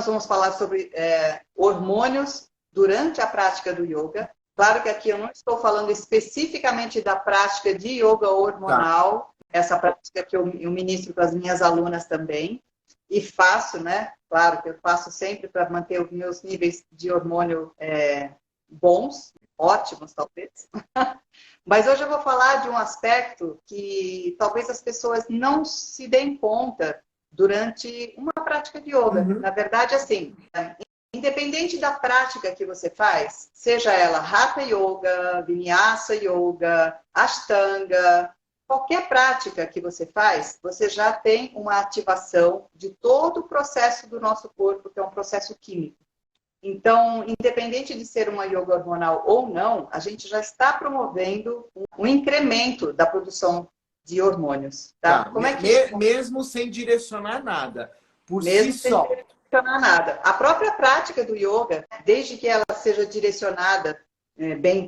nós vamos falar sobre hormônios durante a prática do yoga. Claro que aqui eu não estou falando especificamente da prática de yoga hormonal, essa prática que eu ministro para as minhas alunas também, e faço, né? Claro que eu faço sempre para manter os meus níveis de hormônio bons, ótimos talvez. Mas hoje eu vou falar de um aspecto que talvez as pessoas não se deem conta durante uma prática de yoga. Na verdade, assim, independente da prática que você faz, seja ela Hatha Yoga, Vinyasa Yoga, Ashtanga, qualquer prática que você faz, você já tem uma ativação de todo o processo do nosso corpo, que é um processo químico. Então, independente de ser uma yoga hormonal ou não, a gente já está promovendo um incremento da produção de hormônios. Tá? Como é que... Mesmo sem direcionar nada, por mesmo si sem só. direcionar nada. A própria prática do yoga, desde que ela seja direcionada,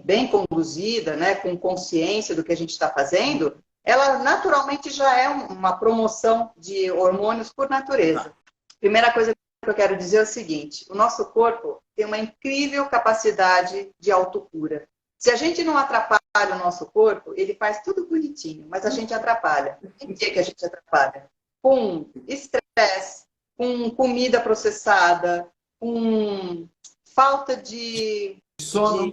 bem conduzida, né, com consciência do que a gente está fazendo, ela naturalmente já é uma promoção de hormônios por natureza. Primeira coisa que eu quero dizer é o seguinte: o nosso corpo tem uma incrível capacidade de autocura. Se a gente não atrapalha o nosso corpo, ele faz tudo bonitinho, mas a gente atrapalha. Em que a gente atrapalha? Com estresse, com comida processada, com falta de sono,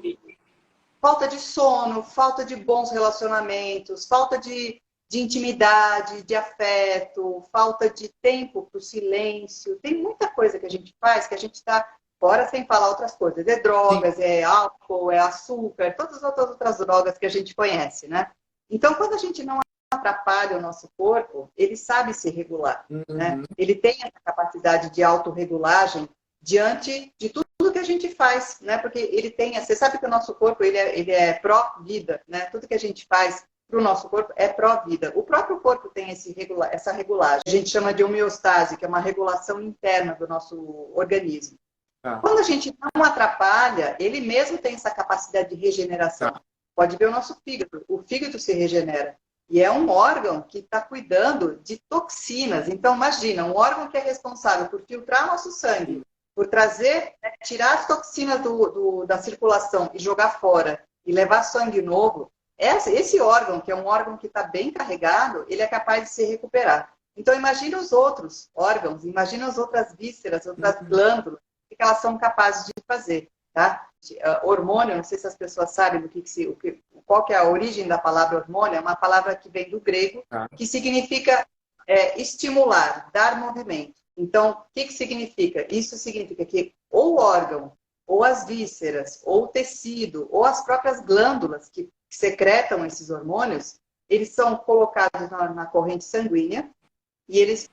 falta de bons relacionamentos, falta de intimidade, de afeto, falta de tempo para o silêncio. Tem muita coisa que a gente faz que a gente está fora sem falar outras coisas. É drogas, é álcool, é açúcar, todas as outras drogas que a gente conhece, né? Então, quando a gente não atrapalha o nosso corpo, ele sabe se regular, né? Ele tem essa capacidade de autorregulagem diante de tudo que a gente faz, né? Porque ele tem, você sabe que o nosso corpo ele é pró-vida, né? Tudo que a gente faz para o nosso corpo é pró-vida. O próprio corpo tem essa regulagem. A gente chama de homeostase, que é uma regulação interna do nosso organismo. Quando a gente não atrapalha, ele mesmo tem essa capacidade de regeneração. Pode ver o nosso fígado. O fígado se regenera. E é um órgão que está cuidando de toxinas. Então, imagina, um órgão que é responsável por filtrar nosso sangue, por trazer, tirar as toxinas da circulação e jogar fora, e levar sangue novo. Esse órgão, que é um órgão que está bem carregado, ele é capaz de se recuperar. Então, imagina os outros órgãos, imagina as outras vísceras, outras glândulas, o que elas são capazes de fazer. Tá? Hormônio, não sei se as pessoas sabem qual que é a origem da palavra hormônio, é uma palavra que vem do grego, que significa estimular, dar movimento. Então, o que significa? Isso significa que ou o órgão, ou as vísceras, ou o tecido, ou as próprias glândulas que secretam esses hormônios, eles são colocados na corrente sanguínea e eles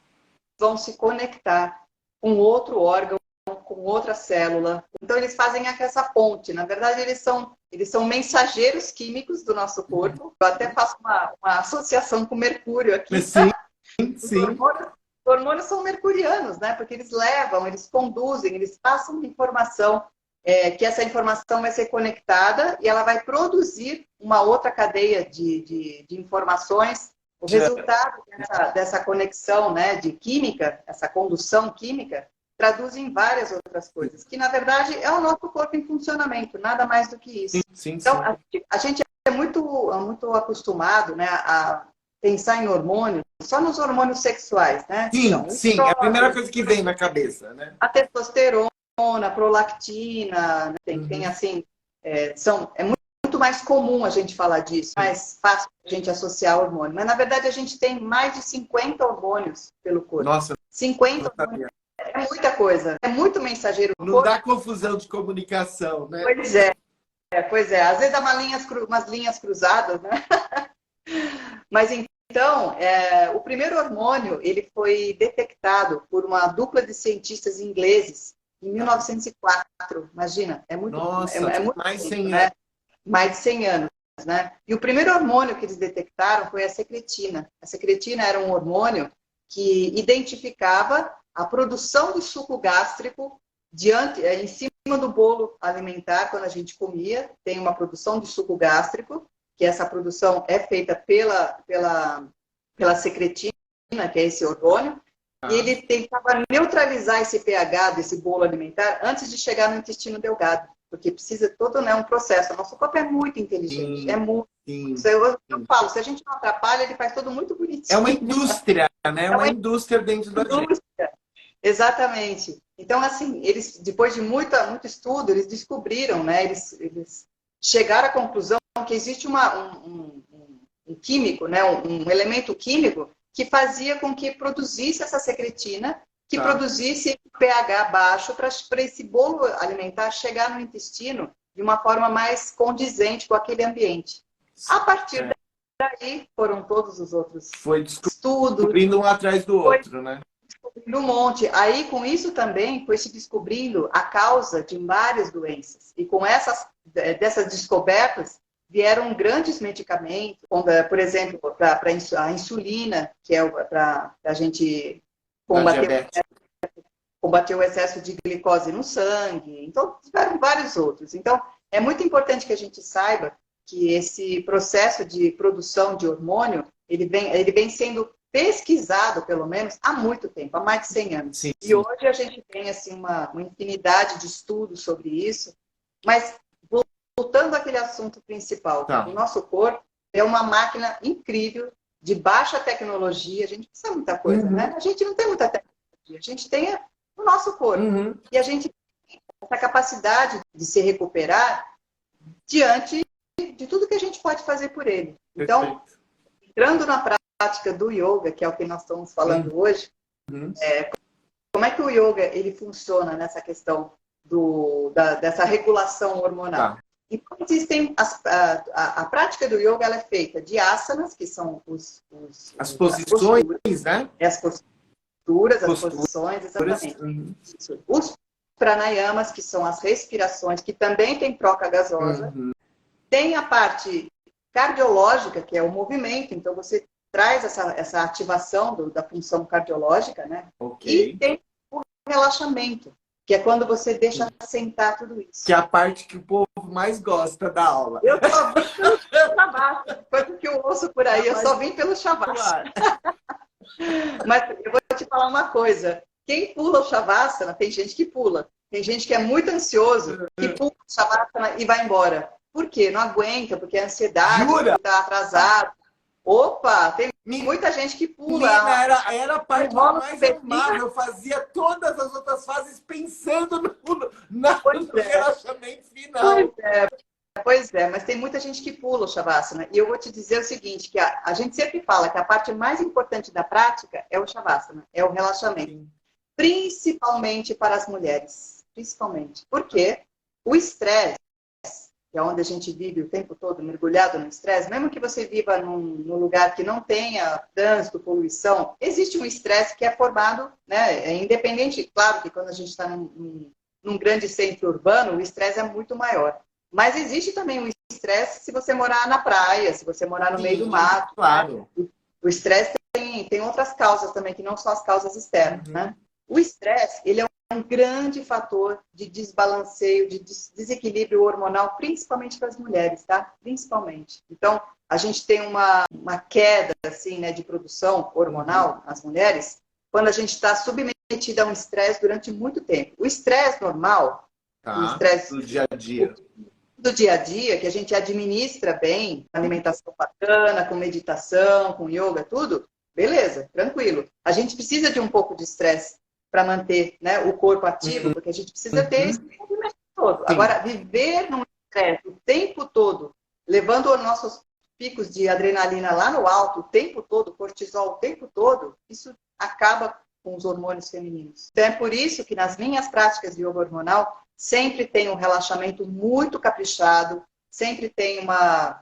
vão se conectar com outro órgão, com outra célula. Então, eles fazem essa ponte. Na verdade, eles são mensageiros químicos do nosso corpo. Eu até faço uma associação com Mercúrio aqui. Sim. Os hormônios são mercurianos, né? Porque eles levam, eles conduzem, eles passam informação, que essa informação vai ser conectada e ela vai produzir uma outra cadeia de informações. O resultado dessa conexão, né, de química, essa condução química, traduz em várias outras coisas, que na verdade é o nosso corpo em funcionamento, nada mais do que isso. Então, a gente é muito acostumado, né, a pensar em hormônios, só nos hormônios sexuais, né? Sim, é a primeira coisa que vem na cabeça, né? A testosterona, a prolactina, tem assim, é muito mais comum a gente falar disso, mais fácil a gente associar hormônio. Mas, na verdade, a gente tem mais de 50 hormônios pelo corpo. Nossa, 50 hormônios. É muita coisa. É muito mensageiro. Não dá confusão de comunicação, né? Pois é. Às vezes dá umas linhas cruzadas, né? Mas então, o primeiro hormônio, ele foi detectado por uma dupla de cientistas ingleses em 1904. Imagina, é muito... Nossa, muito mais de 100 anos. Né? Mais de 100 anos, né? E o primeiro hormônio que eles detectaram foi a secretina. A secretina era um hormônio que identificava a produção do suco gástrico em cima do bolo alimentar, quando a gente comia, tem uma produção de suco gástrico, que essa produção é feita pela secretina, que é esse hormônio, e ele tentava neutralizar esse pH desse bolo alimentar antes de chegar no intestino delgado, porque precisa todo, né, um processo. O nosso corpo é muito inteligente, é muito. Eu falo, se a gente não atrapalha, ele faz tudo muito bonitinho. É uma indústria, né? É uma indústria dentro da gente. Exatamente. Então, assim, eles, depois de muito estudo, eles descobriram, né? Eles chegaram à conclusão que existe um químico, né? Um elemento químico que fazia com que produzisse essa secretina, que produzisse pH baixo para esse bolo alimentar chegar no intestino de uma forma mais condizente com aquele ambiente. A partir daí foram todos os outros estudos. Descobrindo um atrás do outro, né? Descobrindo um monte. Aí, com isso também, foi se descobrindo a causa de várias doenças. E com dessas descobertas, vieram grandes medicamentos, como, por exemplo, para a insulina, que é para a gente combater o excesso de glicose no sangue. Então, tiveram vários outros. Então, é muito importante que a gente saiba que esse processo de produção de hormônio, ele vem sendo pesquisado, pelo menos, há muito tempo, há mais de 100 anos. Sim. E hoje a gente tem assim, uma infinidade de estudos sobre isso, mas voltando àquele assunto principal, o nosso corpo é uma máquina incrível, de baixa tecnologia, a gente precisa de muita coisa, né? A gente não tem muita tecnologia, a gente tem o nosso corpo. E a gente tem essa capacidade de se recuperar diante de tudo que a gente pode fazer por ele. Então, entrando na prática do yoga, que é o que nós estamos falando hoje, como é que o yoga ele funciona nessa questão dessa regulação hormonal? Então, existem a prática do yoga ela é feita de asanas, que são as posições, né? As posturas, as posições, exatamente. Os pranayamas, que são as respirações, que também tem troca gasosa. Tem a parte cardiológica, que é o movimento, então você traz essa ativação da função cardiológica, né? E tem o relaxamento, que é quando você deixa sentar tudo isso. Que é a parte que o povo mais gosta da aula. Eu só vim pelo Shavasana, coisa que eu ouço por aí, eu só vim pelo Shavasana. Mas eu vou te falar uma coisa, quem pula o Shavasana, tem gente que pula, tem gente que é muito ansioso, que pula o Shavasana e vai embora. Por quê? Não aguenta, porque é ansiedade, está atrasado. Opa, tem muita gente que pula. Era a parte que eu mais amava. Eu fazia todas as outras fases pensando no relaxamento final. Pois é, mas tem muita gente que pula o Shavasana. E eu vou te dizer o seguinte, que a gente sempre fala que a parte mais importante da prática é o Shavasana, é o relaxamento. Sim. Principalmente para as mulheres. Principalmente. Porque o estresse, que é onde a gente vive o tempo todo mergulhado no estresse, mesmo que você viva num lugar que não tenha trânsito, poluição, existe um estresse que é formado, né? É independente, claro que quando a gente está num grande centro urbano, o estresse é muito maior. Mas existe também um estresse se você morar na praia, se você morar no meio do mato. Claro. Né? O estresse tem outras causas também, que não são as causas externas, né? O estresse, ele é um grande fator de desbalanceio, de desequilíbrio hormonal, principalmente para as mulheres, tá? Principalmente. Então, a gente tem uma queda, assim, né, de produção hormonal nas mulheres, quando a gente está submetida a um estresse durante muito tempo. O estresse normal, o estresse do dia a dia. Do dia a dia, que a gente administra bem, alimentação bacana, com meditação, com yoga, tudo, beleza, tranquilo. A gente precisa de um pouco de estresse para manter, né, o corpo ativo, porque a gente precisa ter esse movimento todo. Sim. Agora, viver num estresse o tempo todo, levando os nossos picos de adrenalina lá no alto o tempo todo, cortisol o tempo todo, isso acaba com os hormônios femininos. Então, é por isso que nas minhas práticas de yoga hormonal, sempre tem um relaxamento muito caprichado, sempre tem uma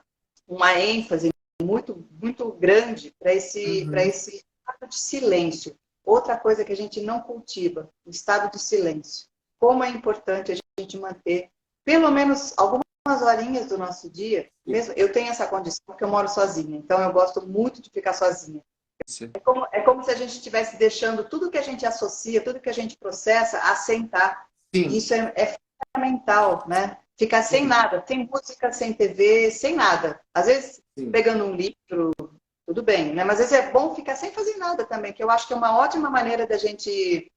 ênfase muito, muito grande para esse estado de silêncio. Outra coisa que a gente não cultiva, o estado de silêncio. Como é importante a gente manter pelo menos algumas horinhas do nosso dia. Mesmo, eu tenho essa condição porque eu moro sozinha, então eu gosto muito de ficar sozinha. É como se a gente estivesse deixando tudo que a gente associa, tudo que a gente processa, assentar. Sim. Isso é fundamental, né? Ficar sem nada, sem música, sem TV, sem nada. Às vezes, pegando um livro, tudo bem, né? Mas às vezes é bom ficar sem fazer nada também, que eu acho que é uma ótima maneira da gente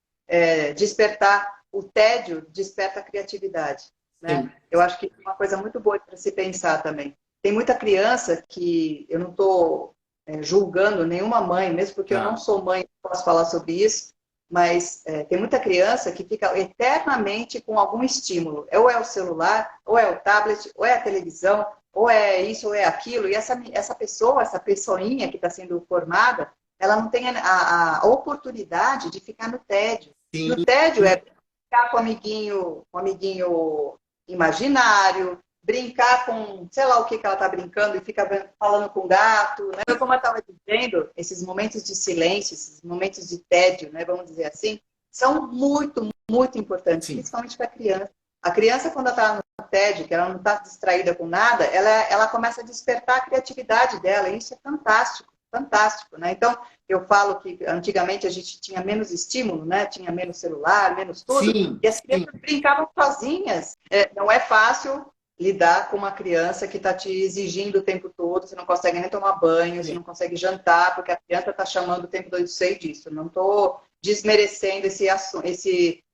despertar. O tédio desperta a criatividade, né? Sim. Eu acho que é uma coisa muito boa para se pensar também. Tem muita criança que eu não estou julgando nenhuma mãe, mesmo porque eu não sou mãe, não posso falar sobre isso, mas tem muita criança que fica eternamente com algum estímulo. Ou é o celular, ou é o tablet, ou é a televisão, ou é isso, ou é aquilo. E essa pessoa, essa pessoinha que está sendo formada, ela não tem a oportunidade de ficar no tédio. Sim. E o tédio é brincar com um amiguinho imaginário, brincar com, sei lá o que ela está brincando e fica falando com o gato, né? Como eu estava dizendo, esses momentos de silêncio, esses momentos de tédio, né, vamos dizer assim, são muito, muito importantes, Sim. principalmente para a criança. A criança, quando ela está no tédio, que ela não está distraída com nada, ela começa a despertar a criatividade dela, e isso é fantástico, fantástico, né? Então, eu falo que antigamente a gente tinha menos estímulo, né? Tinha menos celular, menos tudo, Sim, e as crianças brincavam sozinhas. Não é fácil lidar com uma criança que está te exigindo o tempo todo, você não consegue nem tomar banho, você não consegue jantar, porque a criança está chamando o tempo todo, eu sei disso. Não estou desmerecendo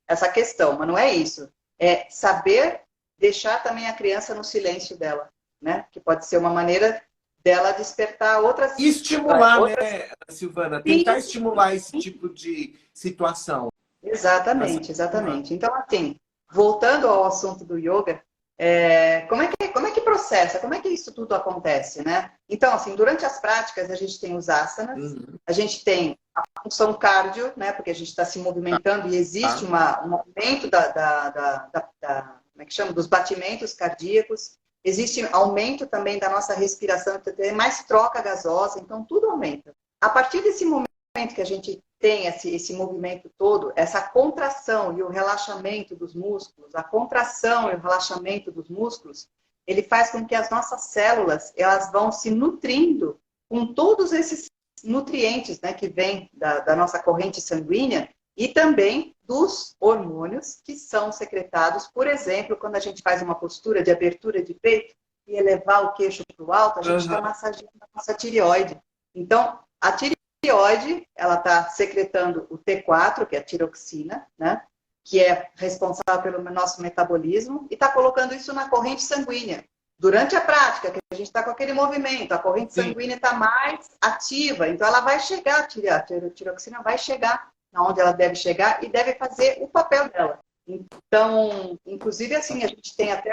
essa questão, mas não é isso. É saber deixar também a criança no silêncio dela, né? Que pode ser uma maneira dela despertar outras... Estimular, né, Silvana? Tentar Sim. estimular esse tipo de situação. Exatamente, exatamente. Então, assim, voltando ao assunto do yoga, como é que processa? Como é que isso tudo acontece, né? Então, assim, durante as práticas, a gente tem os asanas, a gente tem a função cardio, né? Porque a gente está se movimentando e existe um aumento como é que chama? Dos batimentos cardíacos. Existe aumento também da nossa respiração, tem mais troca gasosa, então tudo aumenta. A partir desse momento que a gente tem esse movimento todo, essa contração e o relaxamento dos músculos, a contração e o relaxamento dos músculos, ele faz com que as nossas células elas vão se nutrindo com todos esses nutrientes, né, que vêm da nossa corrente sanguínea e também dos hormônios que são secretados, por exemplo, quando a gente faz uma postura de abertura de peito e elevar o queixo para o alto, a gente está massageando a nossa tireoide. Então, a tireoide, ela está secretando o T4, que é a tiroxina, né? Que é responsável pelo nosso metabolismo, e está colocando isso na corrente sanguínea. Durante a prática, que a gente está com aquele movimento, a corrente sanguínea está mais ativa, então ela vai chegar, a tiroxina vai chegar onde ela deve chegar e deve fazer o papel dela. Então, inclusive assim, a gente tem até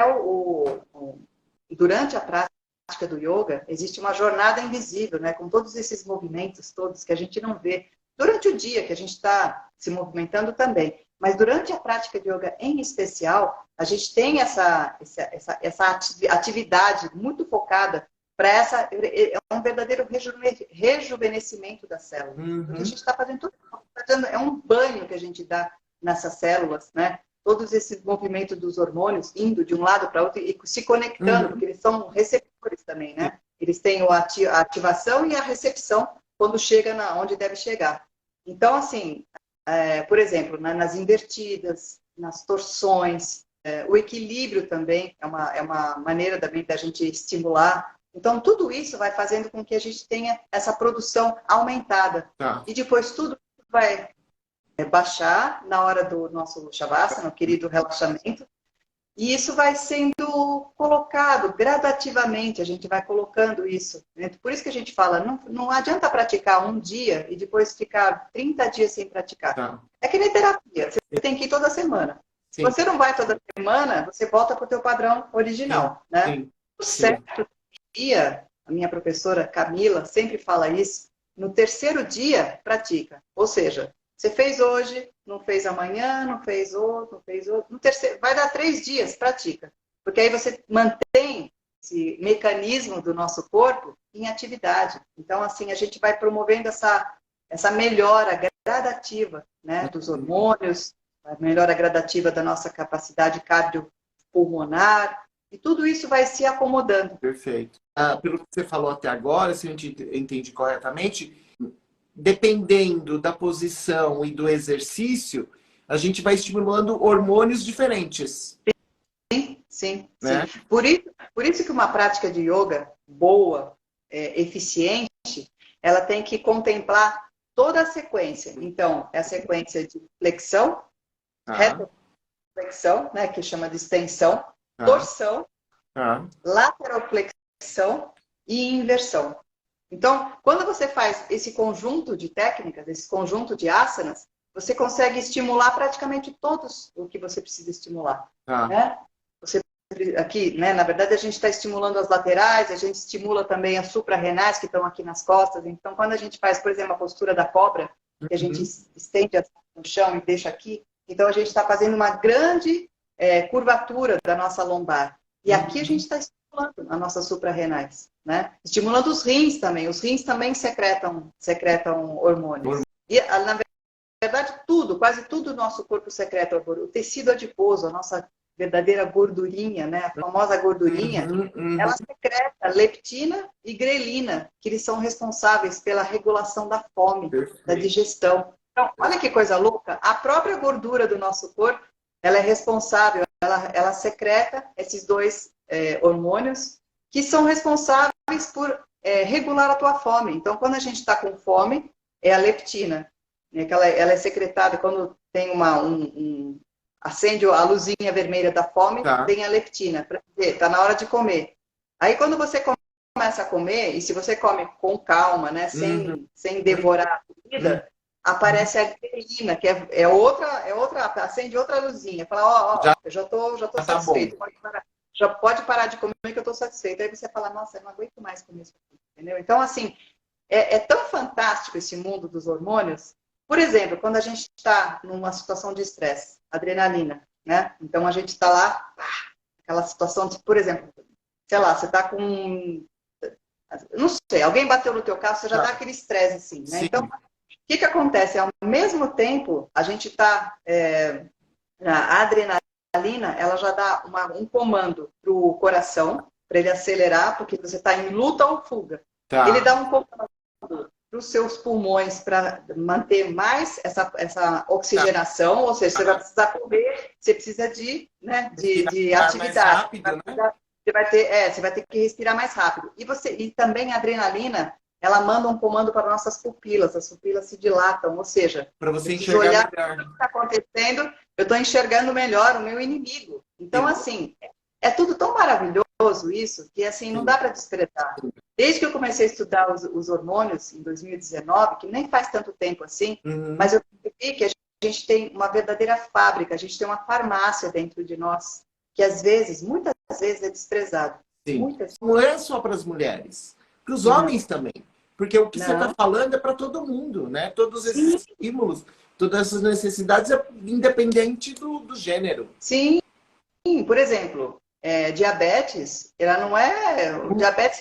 durante a prática do yoga, existe uma jornada invisível, né, com todos esses movimentos todos que a gente não vê. Durante o dia que a gente está se movimentando também, mas durante a prática de yoga em especial, a gente tem essa atividade muito focada para um verdadeiro rejuvenescimento das células. Porque a gente está fazendo tudo, é um banho que a gente dá nessas células, né? Todos esses movimentos dos hormônios indo de um lado para outro e se conectando, porque eles são receptores também, né? Eles têm a ativação e a recepção quando chega onde deve chegar. Então, assim, por exemplo, nas invertidas, nas torções, o equilíbrio também é uma maneira também da gente estimular. Então, tudo isso vai fazendo com que a gente tenha essa produção aumentada. E depois tudo vai baixar na hora do nosso Shavasana, o querido relaxamento. E isso vai sendo colocado gradativamente, a gente vai colocando isso. Né? Por isso que a gente fala, não adianta praticar um dia e depois ficar 30 dias sem praticar. É que nem terapia, você tem que ir toda semana. Se você não vai toda semana, você volta para o teu padrão original. Né? Certo dia, a minha professora Camila sempre fala isso, no terceiro dia, pratica. Ou seja, você fez hoje, não fez amanhã, não fez outro, não fez outro. No terceiro, vai dar 3 dias, pratica. Porque aí você mantém esse mecanismo do nosso corpo em atividade. Então, assim, a gente vai promovendo essa melhora gradativa, né, dos hormônios, a melhora gradativa da nossa capacidade cardiopulmonar, e tudo isso vai se acomodando. Perfeito. Pelo que você falou até agora, se eu entendi corretamente, dependendo da posição e do exercício, a gente vai estimulando hormônios diferentes. Sim. Né? Por isso que uma prática de yoga boa, eficiente, ela tem que contemplar toda a sequência. Então, é a sequência de flexão, retroflexão, né, que chama de extensão, torção, lateroflexão e inversão. Então, quando você faz esse conjunto de técnicas, esse conjunto de asanas, você consegue estimular praticamente todos o que você precisa estimular. Né? Você, aqui, né, na verdade, a gente está estimulando as laterais, a gente estimula também as suprarrenais que estão aqui nas costas. Então, quando a gente faz, por exemplo, a postura da cobra, que a gente estende no chão e deixa aqui, então a gente está fazendo uma grande curvatura da nossa lombar. E aqui a gente está estimulando as nossas suprarrenais, né? Estimulando os rins também. Os rins também secretam hormônios. E, na verdade, quase tudo do nosso corpo secreta hormônio. O tecido adiposo, a nossa verdadeira gordurinha, né? A famosa gordurinha, ela secreta leptina e grelina, que eles são responsáveis pela regulação da fome, da digestão. Então, olha que coisa louca. A própria gordura do nosso corpo, ela é responsável, ela secreta esses dois hormônios que são responsáveis por regular a tua fome. Então, quando a gente está com fome, é a leptina. Né, que ela é secretada quando tem acende a luzinha vermelha da fome, tem a leptina, para dizer, está na hora de comer. Aí, quando você começa a comer, e se você come com calma, né, sem devorar a comida, aparece a grelina, que é outra, acende outra luzinha. Fala, eu já tô satisfeito. Já pode parar de comer que eu estou satisfeito. Aí você fala, nossa, eu não aguento mais comer isso aqui. Entendeu? Então, assim, é tão fantástico esse mundo dos hormônios. Por exemplo, quando a gente está numa situação de estresse, adrenalina, né? Então, a gente está lá, aquela situação de, por exemplo, sei lá, você está com... Não sei, alguém bateu no teu carro, você já dá aquele estresse, assim, né? Sim. Então, o que acontece? Ao mesmo tempo, a gente está... a adrenalina, ela já dá um comando para o coração, para ele acelerar, porque você está em luta ou fuga. Ele dá um comando para os seus pulmões para manter mais essa oxigenação, ou seja, você vai precisar correr, você precisa de atividade. Mais rápido, né? Você vai ter que respirar mais rápido. E também a adrenalina, ela manda um comando para nossas pupilas, as pupilas se dilatam, ou seja, para você enxergar melhor o que está acontecendo, eu estou enxergando melhor o meu inimigo. Então, assim, é tudo tão maravilhoso isso, que assim, não dá para desprezar. Desde que eu comecei a estudar os hormônios, em 2019, que nem faz tanto tempo assim, mas eu vi que a gente tem uma verdadeira fábrica, a gente tem uma farmácia dentro de nós, que às vezes, muitas vezes, é desprezado. Não é só para as mulheres, para os homens também. Porque o que você está falando é para todo mundo, né? Todos esses estímulos, todas essas necessidades, independente do gênero. Sim, por exemplo... diabetes, ela não é... O diabetes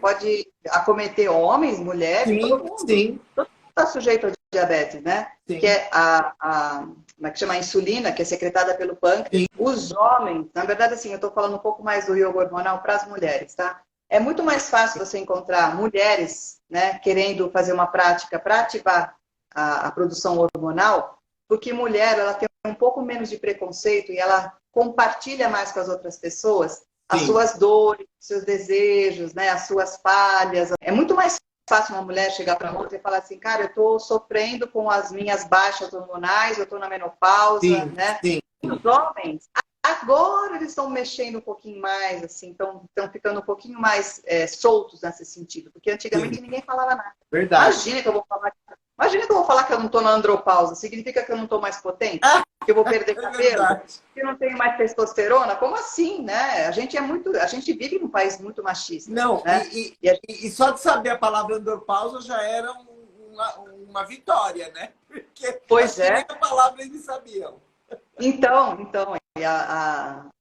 pode acometer homens, mulheres, todo mundo. Sim. Todo mundo está sujeito a diabetes, né? Sim. Que é como é que chama? A insulina, que é secretada pelo pâncreas. Sim. Os homens, na verdade, assim, eu estou falando um pouco mais do yoga hormonal para as mulheres, tá? É muito mais fácil você encontrar mulheres, né, querendo fazer uma prática para ativar a produção hormonal, porque mulher, ela tem um pouco menos de preconceito e ela compartilha mais com as outras pessoas as suas dores, seus desejos, né, as suas falhas. É muito mais fácil uma mulher chegar para outra e falar assim, cara, eu estou sofrendo com as minhas baixas hormonais, eu estou na menopausa, né? Sim. E os homens, agora eles estão mexendo um pouquinho mais, assim, estão ficando um pouquinho mais soltos nesse sentido, porque antigamente ninguém falava nada. Verdade. Imagina que eu vou falar que eu não estou na andropausa, significa que eu não estou mais potente? Que eu vou perder cabelo? Que eu não tenho mais testosterona? Como assim, né? A gente vive num país muito machista. Não, né? E só de saber a palavra andropausa já era uma vitória, né? Porque pois é. Nem a palavra eles sabiam. Então, a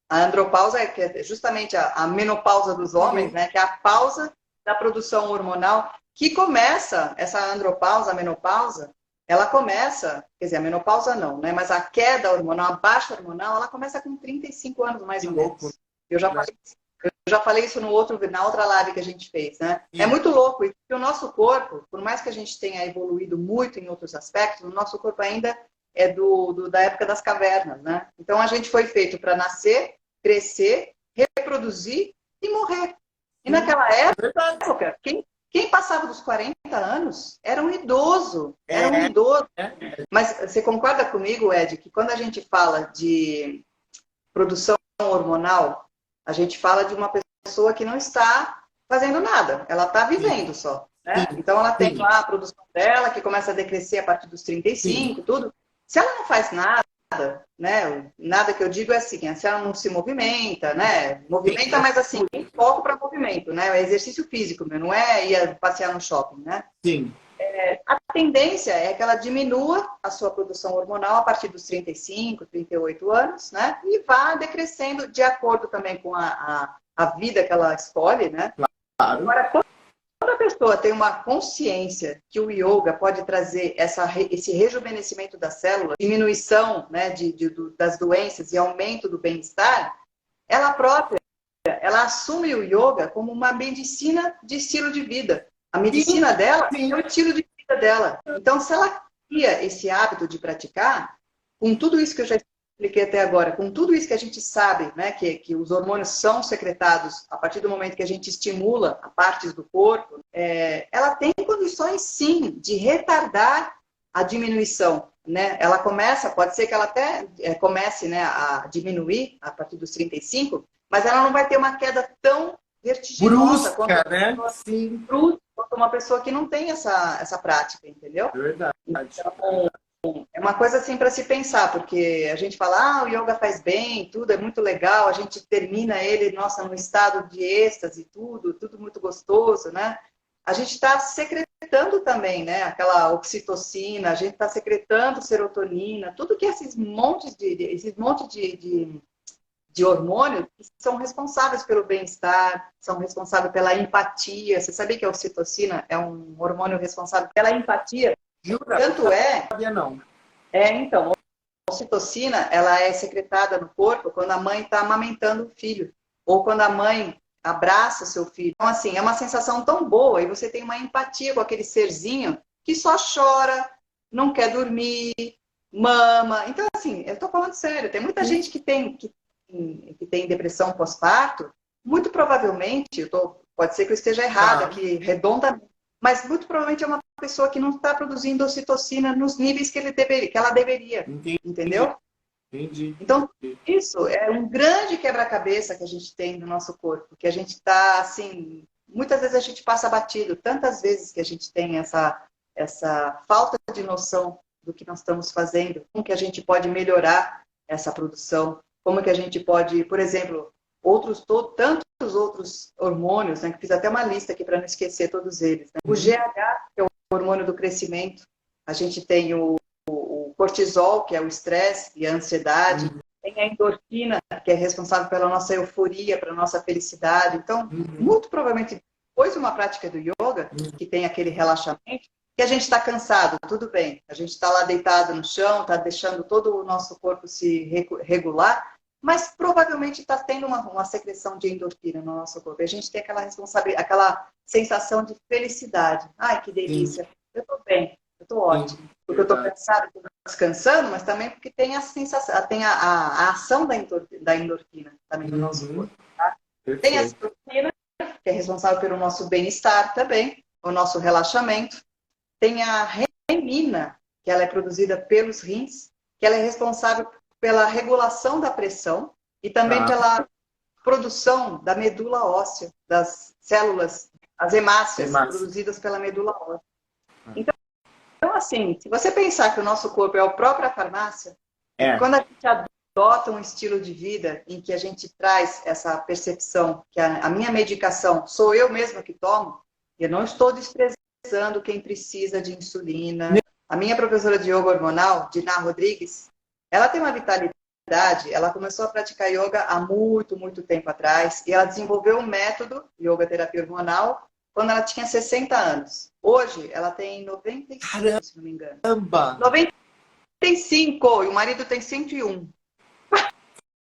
andropausa é justamente a menopausa dos homens, né? Que é a pausa da produção hormonal, que começa, essa andropausa, a menopausa, ela começa, quer dizer, a menopausa não, né? Mas a queda hormonal, a baixa hormonal, ela começa com 35 anos, mais ou menos. Eu já falei isso na outra live que a gente fez, né? É muito louco, e o nosso corpo, por mais que a gente tenha evoluído muito em outros aspectos, o nosso corpo ainda é da época das cavernas, né? Então a gente foi feito para nascer, crescer, reproduzir e morrer. E naquela época, quem passava 40 anos, era um idoso. Era um idoso. Mas você concorda comigo, Ed, que quando a gente fala de produção hormonal, a gente fala de uma pessoa que não está fazendo nada, ela está vivendo só. Né? Então ela tem lá a produção dela, que começa a decrescer a partir dos 35, tudo. Se ela não faz nada, né? Nada que eu digo é assim, se ela não se movimenta, né? Movimenta, mas assim, tem foco para movimento, né? É exercício físico, não é ir passear no shopping, né? Sim. A tendência é que ela diminua a sua produção hormonal a partir dos 35, 38 anos, né? E vá decrescendo de acordo também com a vida que ela escolhe, né? Claro. Agora, quando a pessoa tem uma consciência que o yoga pode trazer esse rejuvenescimento das células, diminuição, né, das doenças e aumento do bem-estar, ela própria, ela assume o yoga como uma medicina de estilo de vida. A medicina dela é o estilo de vida dela. Então, se ela cria esse hábito de praticar, com tudo isso que eu já expliquei até agora, com tudo isso que a gente sabe, né, que os hormônios são secretados a partir do momento que a gente estimula a partes do corpo, ela tem condições, sim, de retardar a diminuição. Né? Ela começa, pode ser que ela até comece, né, a diminuir a partir dos 35, mas ela não vai ter uma queda tão vertiginosa brusca, né? Sim. Quanto uma pessoa que não tem essa prática, entendeu? Verdade. Então, é uma coisa assim para se pensar, porque a gente fala, o yoga faz bem, tudo é muito legal, a gente termina ele, nossa, num estado de êxtase, tudo muito gostoso, né? A gente está secretando também, né? Aquela oxitocina, a gente está secretando serotonina, tudo que esses montes de hormônios que são responsáveis pelo bem-estar, são responsáveis pela empatia. Você sabia que a oxitocina é um hormônio responsável pela empatia? Jura? Tanto é... Não sabia, não. Então, a ocitocina, ela é secretada no corpo quando a mãe está amamentando o filho, ou quando a mãe abraça o seu filho. Então, assim, é uma sensação tão boa e você tem uma empatia com aquele serzinho que só chora, não quer dormir, mama. Então, assim, eu tô falando sério, tem muita gente que tem depressão pós-parto, muito provavelmente, pode ser que eu esteja errada aqui, redondamente, mas muito provavelmente é uma pessoa que não está produzindo ocitocina nos níveis que ela deveria. Entendi. Entendeu? Entendi. Então, isso é um grande quebra-cabeça que a gente tem no nosso corpo, que a gente está, assim, muitas vezes a gente passa batido, tantas vezes que a gente tem essa falta de noção do que nós estamos fazendo, como que a gente pode melhorar essa produção, como que a gente pode, por exemplo, tantos outros hormônios, né, que fiz até uma lista aqui para não esquecer todos eles. Né? O GH, que é o hormônio do crescimento, a gente tem o cortisol, que é o estresse e a ansiedade, tem a endorfina, que é responsável pela nossa euforia, pela nossa felicidade. Então, muito provavelmente, depois de uma prática do yoga, que tem aquele relaxamento, que a gente está cansado, tudo bem. A gente está lá deitado no chão, está deixando todo o nosso corpo se regular, mas provavelmente está tendo uma secreção de endorfina no nosso corpo. E a gente tem aquela responsabilidade, aquela sensação de felicidade. Ai, que delícia. Eu estou bem, eu estou ótimo. Porque eu estou cansada, estou descansando, mas também porque tem a sensação, tem a ação da endorfina também no nosso corpo. Tá? Tem a endorfina, que é responsável pelo nosso bem-estar também, o nosso relaxamento. Tem a renina, que ela é produzida pelos rins, que ela é responsável pela regulação da pressão e também pela produção da medula óssea, das células, as hemácias produzidas pela medula óssea. Então, assim, se você pensar que o nosso corpo é a própria farmácia, quando a gente adota um estilo de vida em que a gente traz essa percepção que a minha medicação sou eu mesma que tomo, eu não estou desprezando quem precisa de insulina. A minha professora de yoga hormonal, Diná Rodrigues, ela tem uma vitalidade, ela começou a praticar yoga há muito, muito tempo atrás, e ela desenvolveu um método, yoga terapia hormonal, quando ela tinha 60 anos. Hoje, ela tem 95, se não me engano. 95, e o marido tem 101.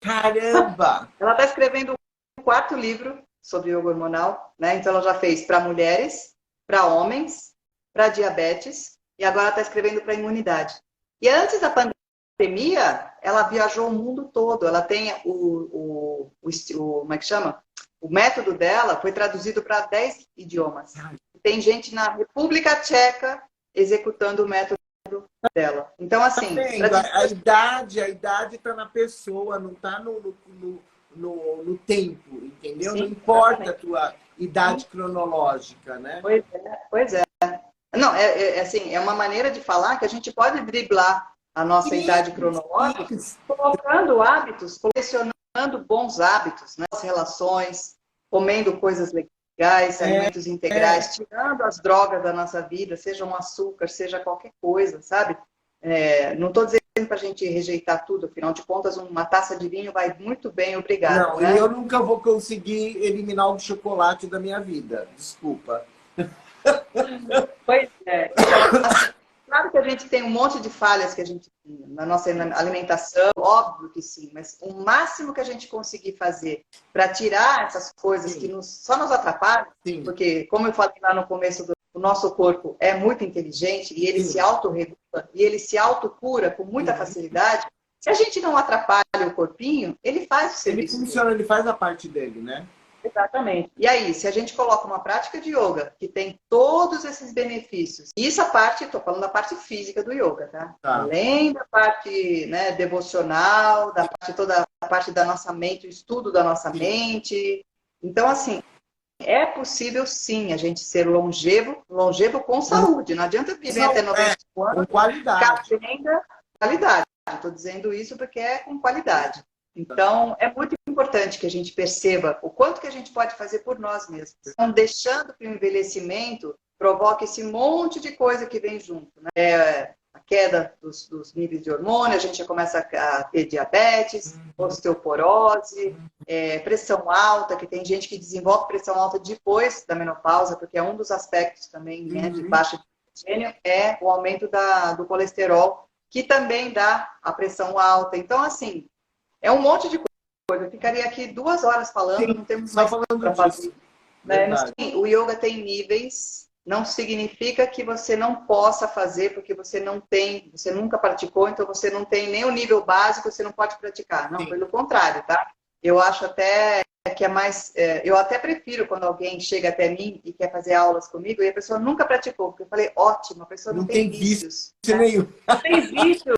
Caramba! Ela está escrevendo um 4º livro sobre yoga hormonal, né? Então ela já fez para mulheres, para homens, para diabetes, e agora está escrevendo para imunidade. E antes da pandemia, ela viajou o mundo todo. Ela tem como é que chama? O método dela foi traduzido para 10 idiomas. tem gente na República Tcheca executando o método dela. Então, assim... A idade está na pessoa, não está no tempo, entendeu? Sim, não importa a tua idade cronológica, né? Pois é. Não, assim, é uma maneira de falar que a gente pode driblar a nossa idade cronológica colocando hábitos, colecionando bons hábitos, né? As relações, comendo coisas legais, alimentos integrais, tirando as drogas da nossa vida, seja um açúcar, seja qualquer coisa, sabe? Não estou dizendo para a gente rejeitar tudo, afinal de contas, uma taça de vinho vai muito bem, obrigado. Não, né? eu nunca vou conseguir eliminar o chocolate da minha vida, desculpa. Pois é. Então, assim, claro que a gente tem um monte de falhas que a gente tem na nossa alimentação, óbvio que sim, mas o máximo que a gente conseguir fazer para tirar essas coisas que só nos atrapalham, porque, como eu falei lá no começo, o nosso corpo é muito inteligente e ele se autorregula e ele se autocura com muita facilidade. Se a gente não atrapalha o corpinho, ele faz o serviço. Ele funciona, ele faz a parte dele, né? Exatamente. E aí, se a gente coloca uma prática de yoga que tem todos esses benefícios, isso a parte, estou falando da parte física do yoga, tá? Além da parte, né, devocional, da parte toda a parte da nossa mente, o estudo da nossa mente. Então, assim, é possível sim a gente ser longevo com saúde. Não adianta viver até 95 anos com qualidade. Qualidade. Estou dizendo isso porque é com qualidade. Então, é muito importante que a gente perceba o quanto que a gente pode fazer por nós mesmos. Não deixando que o envelhecimento provoque esse monte de coisa que vem junto. Né? A queda dos níveis de hormônio, a gente já começa a ter diabetes, osteoporose, pressão alta, que tem gente que desenvolve pressão alta depois da menopausa, porque é um dos aspectos também, né, de baixa de oxigênio, é o aumento do colesterol, que também dá a pressão alta. Então, assim, é um monte de coisa. Eu ficaria aqui 2 horas falando, não temos mais para fazer. Né? O yoga tem níveis, não significa que você não possa fazer, porque você nunca praticou, então você não tem nem o nível básico, você não pode praticar. Não, pelo contrário, tá? Eu acho até que é mais... eu até prefiro quando alguém chega até mim e quer fazer aulas comigo e a pessoa nunca praticou, porque eu falei, ótimo, a pessoa não tem vícios. Nenhum. Não tem vícios.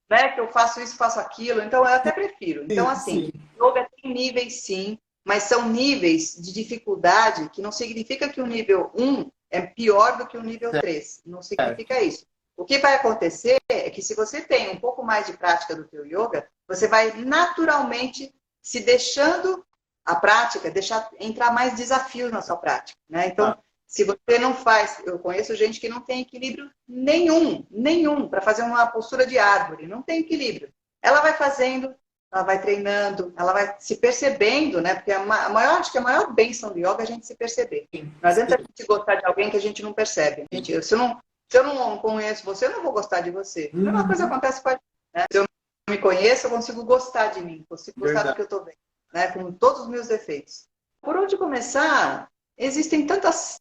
Né, que eu faço isso, faço aquilo, então eu até prefiro. Então, assim, yoga tem níveis sim, mas são níveis de dificuldade que não significa que o nível 1 é pior do que o nível 3. Não significa isso. O que vai acontecer é que se você tem um pouco mais de prática do teu yoga, você vai naturalmente se deixando a prática, deixar entrar mais desafios na sua prática. Né? Então, se você não faz... Eu conheço gente que não tem equilíbrio nenhum para fazer uma postura de árvore. Não tem equilíbrio. Ela vai fazendo, ela vai treinando, ela vai se percebendo, né? Porque acho que a maior bênção do yoga é a gente se perceber. Não adianta a gente gostar de alguém que a gente não percebe. Gente, se eu não conheço você, eu não vou gostar de você. A mesma coisa acontece com a gente. Né? Se eu não me conheço, eu consigo gostar de mim. Consigo gostar do que eu estou vendo. Né? Com todos os meus defeitos. Por onde começar? Existem tantas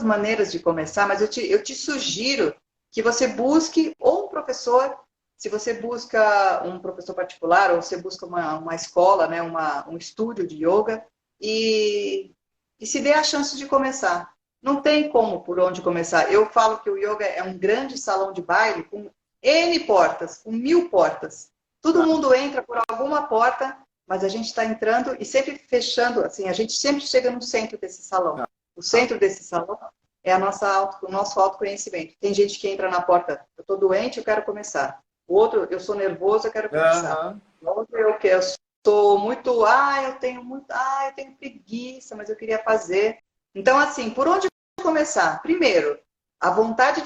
maneiras de começar, mas eu te sugiro que você busque ou um professor, se você busca um professor particular, ou você busca uma escola, né, um estúdio de yoga, e se dê a chance de começar. Não tem como por onde começar. Eu falo que o yoga é um grande salão de baile com N portas, com 1000 portas. Todo mundo entra por alguma porta, mas a gente está entrando e sempre fechando, assim, a gente sempre chega no centro desse salão. O centro desse salão é o nosso autoconhecimento. Tem gente que entra na porta, eu estou doente, eu quero começar. O outro, eu sou nervoso, eu quero começar. O outro, eu sou muito, eu tenho preguiça, mas eu queria fazer. Então, assim, por onde começar? Primeiro, a vontade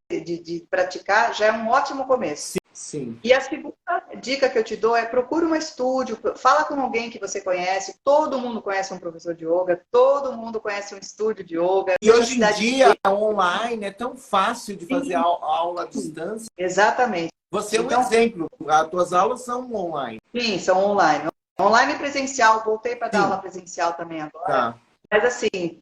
de praticar já é um ótimo começo. Sim. E a segunda dica que eu te dou é procure um estúdio, fala com alguém que você conhece, todo mundo conhece um professor de yoga, todo mundo conhece um estúdio de yoga. E hoje em dia, online, é tão fácil de fazer aula à distância. Exatamente. Você é um exemplo, as tuas aulas são online. Sim, são online. Online e presencial, voltei para dar aula presencial também agora. Tá. Mas assim,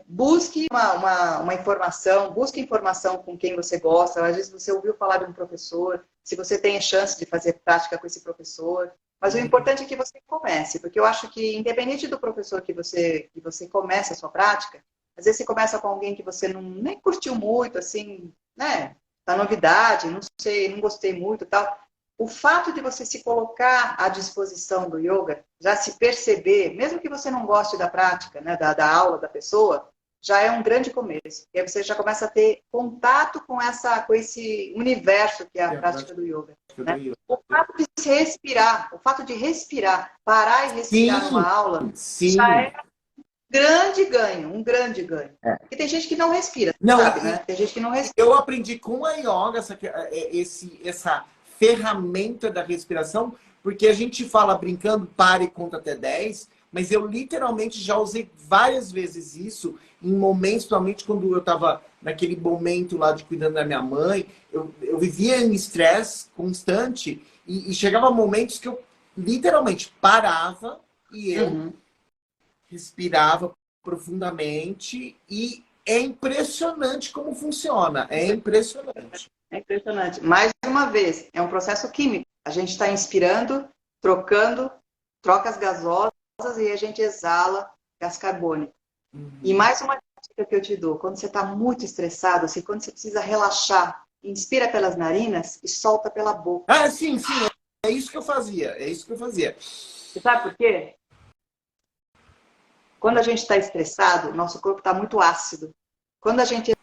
busque uma informação, busque informação com quem você gosta. Às vezes você ouviu falar de um professor, se você tem a chance de fazer prática com esse professor. Mas o importante é que você comece, porque eu acho que independente do professor que você comece a sua prática, Às vezes você começa com alguém que você nem curtiu muito, assim, né? Da novidade, não sei, não gostei muito e tal. O fato de você se colocar à disposição do yoga, já se perceber, mesmo que você não goste da prática, né, da aula da pessoa, já é um grande começo. E aí você já começa a ter contato com esse universo que é a prática do yoga. Né? O fato de se respirar, o fato de respirar, parar e respirar numa aula, já é um grande ganho. Porque tem gente que não respira, não, sabe, né? Tem gente que não respira. Eu aprendi com a yoga essa ferramenta da respiração, porque a gente fala brincando, pare e conta até 10, mas eu literalmente já usei várias vezes isso em momentos, principalmente quando eu estava naquele momento lá de cuidando da minha mãe, eu vivia em estresse constante e chegava momentos que eu literalmente parava e eu respirava profundamente e é impressionante como funciona. É impressionante. É impressionante. Mais uma vez, é um processo químico. A gente está inspirando, trocando, trocas gasosas e a gente exala gás carbônico. E mais uma dica que eu te dou. Quando você está muito estressado, assim, quando você precisa relaxar, inspira pelas narinas e solta pela boca. Ah, sim. É isso que eu fazia. É isso que eu fazia. Você sabe por quê? Quando a gente está estressado, nosso corpo está muito ácido. Quando a gente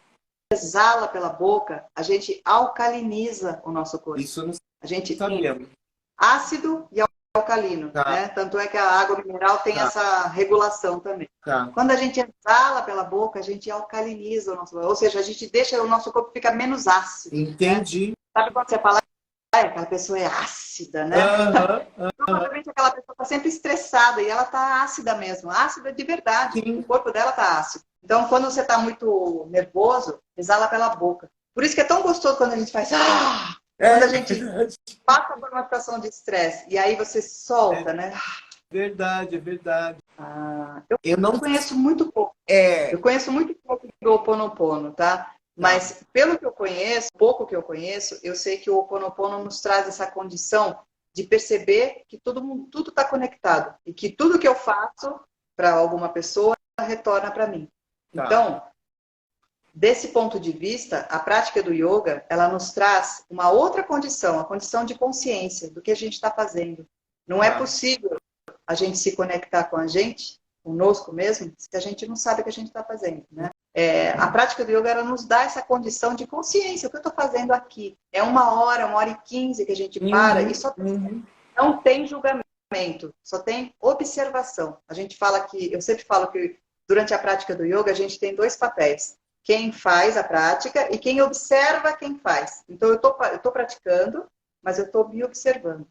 exala pela boca, a gente alcaliniza o nosso corpo. Isso eu não a gente sabia. tem ácido e alcalino, né? Tanto é que a água mineral tem essa regulação também. Quando a gente exala pela boca, a gente alcaliniza o nosso corpo. Ou seja, a gente deixa o nosso corpo ficar menos ácido. Entendi. Né? Sabe quando você fala, aquela pessoa é ácida, né? Provavelmente aquela pessoa está sempre estressada e ela está ácida mesmo, ácida de verdade. Sim. O corpo dela está ácido. Então, quando você está muito nervoso, exala pela boca. Por isso que é tão gostoso quando a gente faz... Quando a gente passa por uma situação de estresse e aí você solta, né? Verdade. Eu não conheço muito pouco. Eu conheço muito pouco do Ho Oponopono, tá? Mas pelo que eu conheço, pouco que eu conheço, eu sei que o Ho Oponopono nos traz essa condição de perceber que tudo está conectado e que tudo que eu faço para alguma pessoa retorna para mim. Então, desse ponto de vista, a prática do yoga, ela nos traz uma outra condição, a condição de consciência do que a gente está fazendo. Não é possível a gente se conectar com a gente, conosco mesmo, se a gente não sabe o que a gente está fazendo, né? A prática do yoga, ela nos dá essa condição de consciência. O que eu estou fazendo aqui? É 1h e 15 que a gente para e só não tem julgamento, só tem observação. A gente fala que, eu sempre falo que durante a prática do yoga, a gente tem 2 papéis. Quem faz a prática e quem observa quem faz. Então, eu tô praticando, mas eu estou me observando.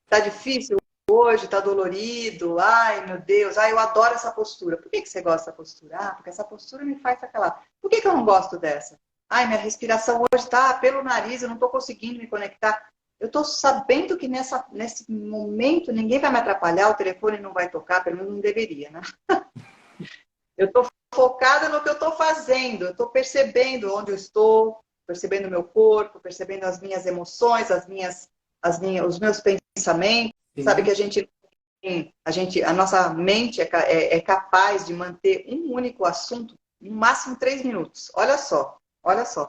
Tá difícil hoje, tá dolorido, ai meu Deus, eu adoro essa postura. Por que você gosta dessa postura? Porque essa postura me faz aquela. Por que eu não gosto dessa? Minha respiração hoje tá pelo nariz, eu não estou conseguindo me conectar. Eu estou sabendo que nesse momento ninguém vai me atrapalhar, o telefone não vai tocar, pelo menos não deveria, né? Eu estou focada no que eu estou fazendo, eu estou percebendo onde eu estou, percebendo o meu corpo, percebendo as minhas emoções, os meus pensamentos. Sim. Sabe que a nossa mente é capaz de manter um único assunto no máximo 3 minutos. Olha só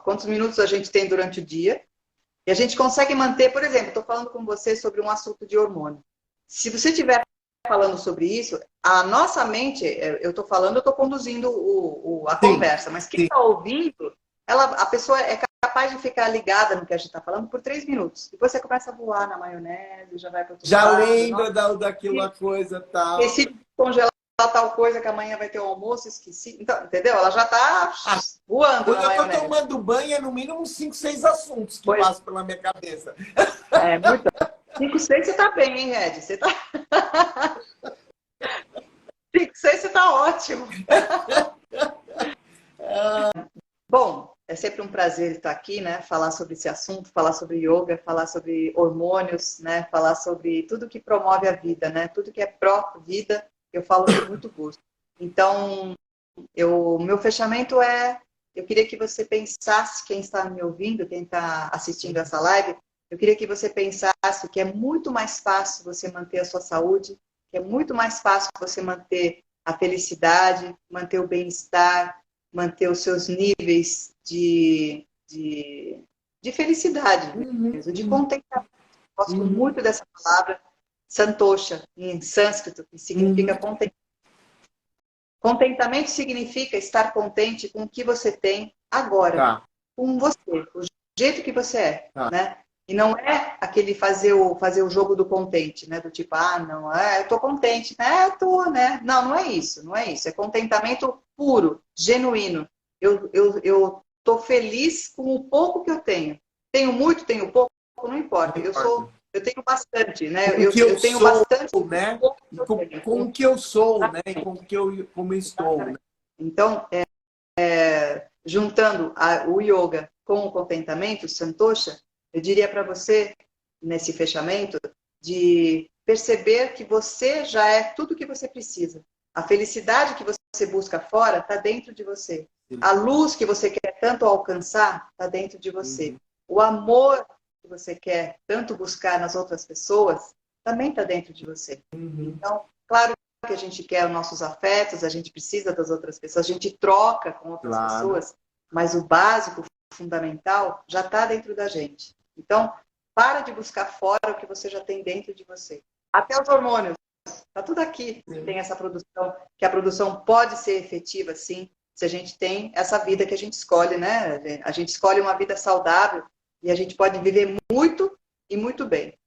quantos minutos a gente tem durante o dia e a gente consegue manter, por exemplo, estou falando com você sobre um assunto de hormônio. Se você tiver falando sobre isso, a nossa mente, eu estou falando, eu estou conduzindo a conversa, mas quem está ouvindo, a pessoa é capaz de ficar ligada no que a gente está falando por 3 minutos. Depois você começa a voar na maionese, já vai para outro lado. Já lembra daquilo, a coisa tal. Esqueci de congelar tal coisa que amanhã vai ter o almoço, esqueci. Então, entendeu? Ela já está voando quando na eu maionese. Estou tomando banho, é no mínimo uns 5, 6 assuntos que passam pela minha cabeça. Muito. 5, 6 você tá bem, hein, Ed? Você tá... 5, 6 você tá ótimo. Bom, é sempre um prazer estar aqui, né? Falar sobre esse assunto, falar sobre yoga, falar sobre hormônios, né? Falar sobre tudo que promove a vida, né? Tudo que é pró-vida, eu falo com muito gosto. Então, meu fechamento eu queria que você pensasse, quem está me ouvindo, quem está assistindo essa live, eu queria que você pensasse que é muito mais fácil você manter a sua saúde, que é muito mais fácil você manter a felicidade, manter o bem-estar, manter os seus níveis de felicidade, mesmo, de contentamento. Gosto muito dessa palavra, santosha, em sânscrito, que significa contentamento. Contentamento significa estar contente com o que você tem agora, com você, o jeito que você é, né? E não é aquele fazer o jogo do contente, né? Do tipo, não, eu tô contente, né? Eu tô, né? Não, não é isso, não é isso. É contentamento puro, genuíno. Eu tô feliz com o pouco que eu tenho. Tenho muito, tenho pouco, não importa. Eu tenho bastante, né? Com o que eu tenho sou, bastante, né? Com o que eu sou, né? E com como eu estou, né? Então, juntando o yoga com o contentamento, o santosha, eu diria para você, nesse fechamento, de perceber que você já é tudo que você precisa. A felicidade que você busca fora está dentro de você. A luz que você quer tanto alcançar está dentro de você. O amor que você quer tanto buscar nas outras pessoas também está dentro de você. Então, claro que a gente quer os nossos afetos, a gente precisa das outras pessoas, a gente troca com outras pessoas, mas o básico, o fundamental, já está dentro da gente. Então, para de buscar fora o que você já tem dentro de você. Até os hormônios, está tudo aqui. Tem essa produção, que a produção pode ser efetiva, sim, se a gente tem essa vida que a gente escolhe, né? A gente escolhe uma vida saudável e a gente pode viver muito e muito bem.